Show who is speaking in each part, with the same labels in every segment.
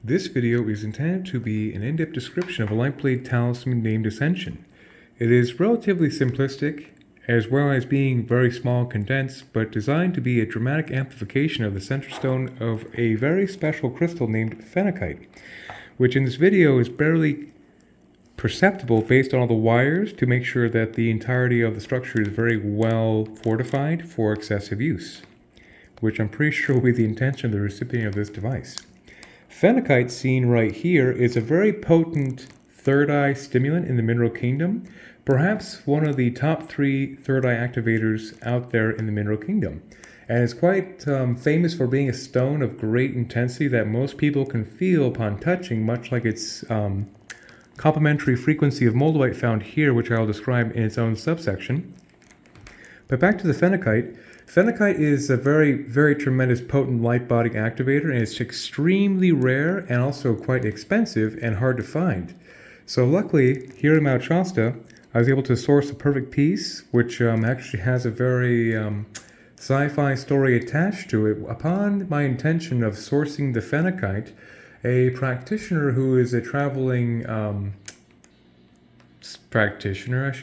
Speaker 1: This video is intended to be an in-depth description of a lightblade talisman named Ascension. It is relatively simplistic, as well as being very small and condensed, but designed to be a dramatic amplification of the center stone of a very special crystal named phenakite, which in this video is barely perceptible based on all the wires to make sure that the entirety of the structure is very well fortified for excessive use, which I'm pretty sure will be the intention of the recipient of this device. Phenakite, seen right here, is a very potent third eye stimulant in the mineral kingdom, perhaps one of the top 3 third eye activators out there in the mineral kingdom. And it's quite famous for being a stone of great intensity that most people can feel upon touching, much like its complementary frequency of moldavite found here, which I'll describe in its own subsection. But back to the phenakite. Phenakite is a very, very tremendous potent light body activator, and it's extremely rare and also quite expensive and hard to find. So luckily, here in Mount Shasta, I was able to source a perfect piece, which actually has a very sci-fi story attached to it. Upon my intention of sourcing the phenakite, a practitioner who is a traveling practitioner,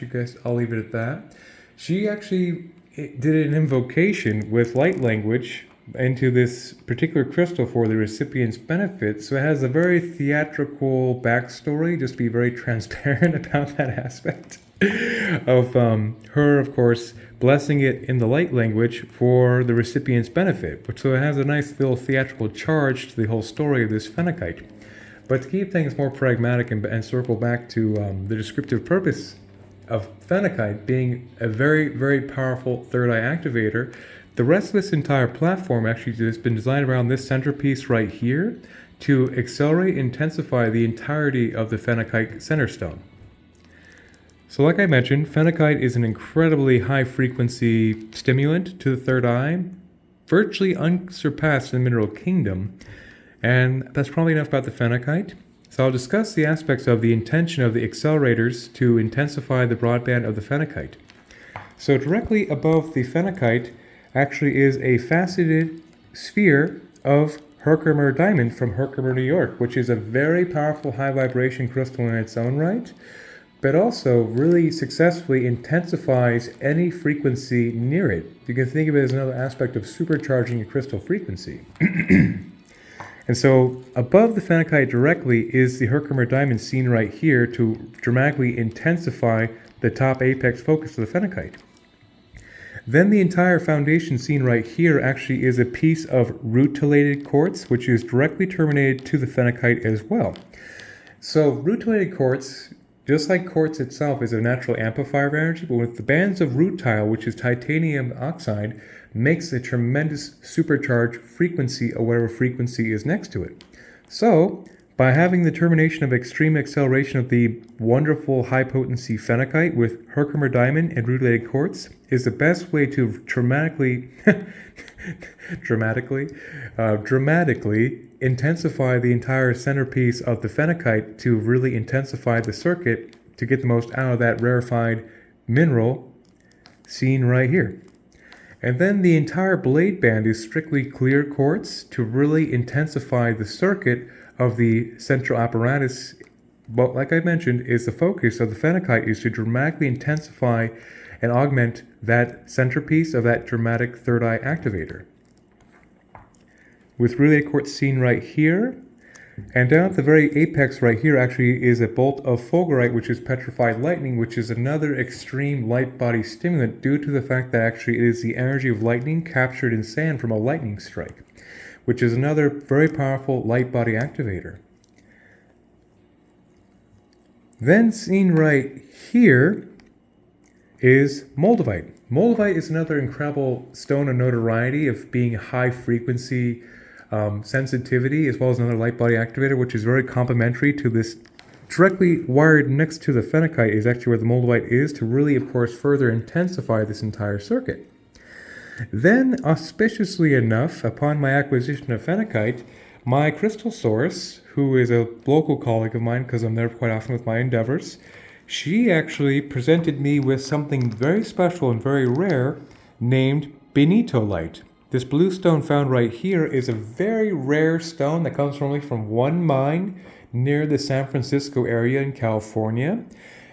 Speaker 1: I'll leave it at that. She actually did an invocation with light language into this particular crystal for the recipient's benefit. So it has a very theatrical backstory, just to be very transparent about that aspect of her, of course, blessing it in the light language for the recipient's benefit. So it has a nice little theatrical charge to the whole story of this phenakite. But to keep things more pragmatic and circle back to the descriptive purpose of phenakite being a very, very powerful third eye activator, the rest of this entire platform actually has been designed around this centerpiece right here to accelerate and intensify the entirety of the phenakite center stone. So like I mentioned, phenakite is an incredibly high frequency stimulant to the third eye, virtually unsurpassed in the mineral kingdom, and that's probably enough about the phenakite. So I'll discuss the aspects of the intention of the accelerators to intensify the broadband of the phenakite. So directly above the phenakite actually is a faceted sphere of Herkimer diamond from Herkimer, New York, which is a very powerful high vibration crystal in its own right, but also really successfully intensifies any frequency near it. You can think of it as another aspect of supercharging a crystal frequency. And so above the phenakite directly is the Herkimer diamond seen right here to dramatically intensify the top apex focus of the phenakite. Then the entire foundation seen right here actually is a piece of rutilated quartz, which is directly terminated to the phenakite as well. So rutilated quartz, just like quartz itself, is a natural amplifier of energy, but with the bands of rutile, which is titanium oxide, makes a tremendous supercharged frequency or whatever frequency is next to it. So, by having the termination of extreme acceleration of the wonderful high potency phenakite with Herkimer diamond and rutilated quartz is the best way to dramatically intensify the entire centerpiece of the phenakite to really intensify the circuit to get the most out of that rarefied mineral seen right here. And then the entire blade band is strictly clear quartz to really intensify the circuit of the central apparatus. But like I mentioned, is the focus of the phenakite is to dramatically intensify and augment that centerpiece of that dramatic third eye activator. With rutilated quartz seen right here, and down at the very apex right here actually is a bolt of fulgurite, which is petrified lightning, which is another extreme light body stimulant due to the fact that actually it is the energy of lightning captured in sand from a lightning strike, which is another very powerful light body activator. Then seen right here is moldavite. Moldavite is another incredible stone of notoriety of being high frequency sensitivity, as well as another light body activator, which is very complementary to this. Directly wired next to the phenakite is actually where the moldavite is to really, of course, further intensify this entire circuit. Then, auspiciously enough, upon my acquisition of phenakite, my crystal source, who is a local colleague of mine because I'm there quite often with my endeavors, she actually presented me with something very special and very rare named benito light. This blue stone found right here is a very rare stone that comes only from one mine near the San Francisco area in California,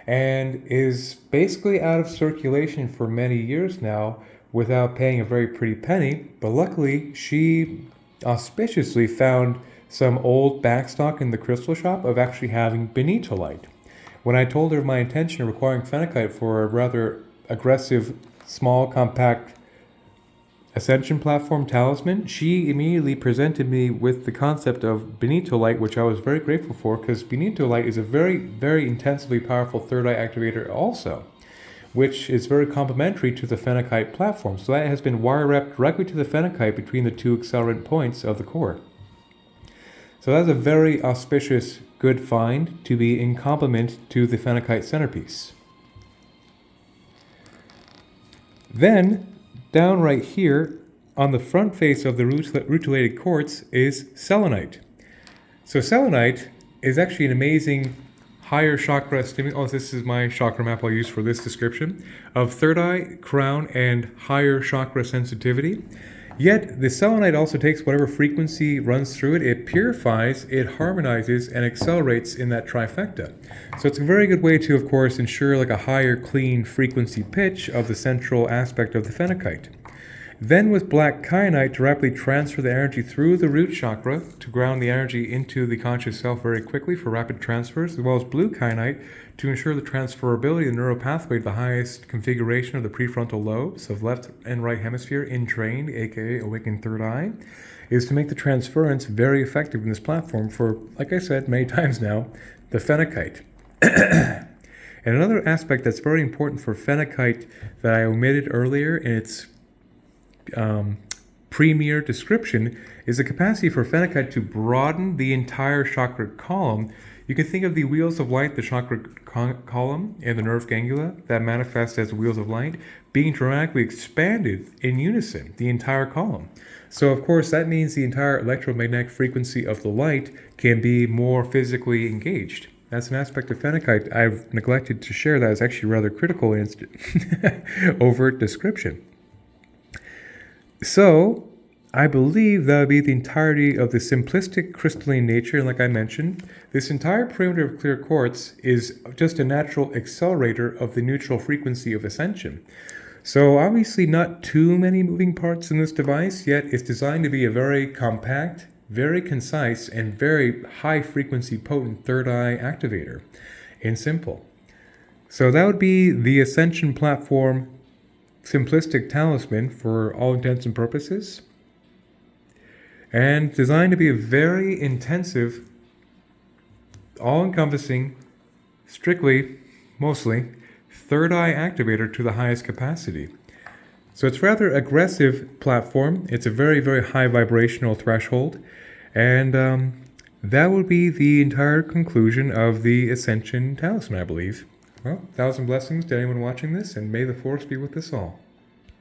Speaker 1: and is basically out of circulation for many years now without paying a very pretty penny. But luckily, she auspiciously found some old backstock in the crystal shop of actually having benitolite. When I told her of my intention of requiring phenakite for a rather aggressive, small, compact Ascension platform talisman, she immediately presented me with the concept of benitolite, which I was very grateful for, because benitolite is a very, very intensively powerful third eye activator also, which is very complementary to the phenakite platform. So that has been wire wrapped directly to the phenakite between the two accelerant points of the core. So that's a very auspicious, good find to be in complement to the phenakite centerpiece. Then, down right here, on the front face of the rutilated quartz is selenite. So selenite is actually an amazing higher chakra stimulant. Oh, this is my chakra map I'll use for this description of third eye, crown, and higher chakra sensitivity. Yet the selenite also takes whatever frequency runs through it. It purifies, it harmonizes, and accelerates in that trifecta. So it's a very good way to, of course, ensure like a higher clean frequency pitch of the central aspect of the phenakite. Then with black kyanite to rapidly transfer the energy through the root chakra to ground the energy into the conscious self very quickly for rapid transfers, as well as blue kyanite to ensure the transferability of the neural pathway to the highest configuration of the prefrontal lobes of left and right hemisphere entrained, aka awakened third eye, is to make the transference very effective in this platform for, like I said many times now, the phenakite. And another aspect that's very important for phenakite that I omitted earlier in its premier description is the capacity for phenakite to broaden the entire chakra column. You can think of the wheels of light, the chakra column, and the nerve ganglia that manifest as wheels of light being dramatically expanded in unison, the entire column. So of course that means the entire electromagnetic frequency of the light can be more physically engaged. That's an aspect of phenakite I've neglected to share that is actually rather critical in its overt description. So, I believe that would be the entirety of the simplistic crystalline nature, and like I mentioned, this entire perimeter of clear quartz is just a natural accelerator of the neutral frequency of ascension. So obviously not too many moving parts in this device, yet it's designed to be a very compact, very concise, and very high frequency potent third eye activator in simple. So that would be the Ascension platform simplistic talisman for all intents and purposes, and designed to be a very intensive, all-encompassing, strictly, mostly, third eye activator to the highest capacity. So it's a rather aggressive platform. It's a very, very high vibrational threshold, and that would be the entire conclusion of the Ascension talisman, I believe. Well, 1,000 blessings to anyone watching this, and may the force be with us all.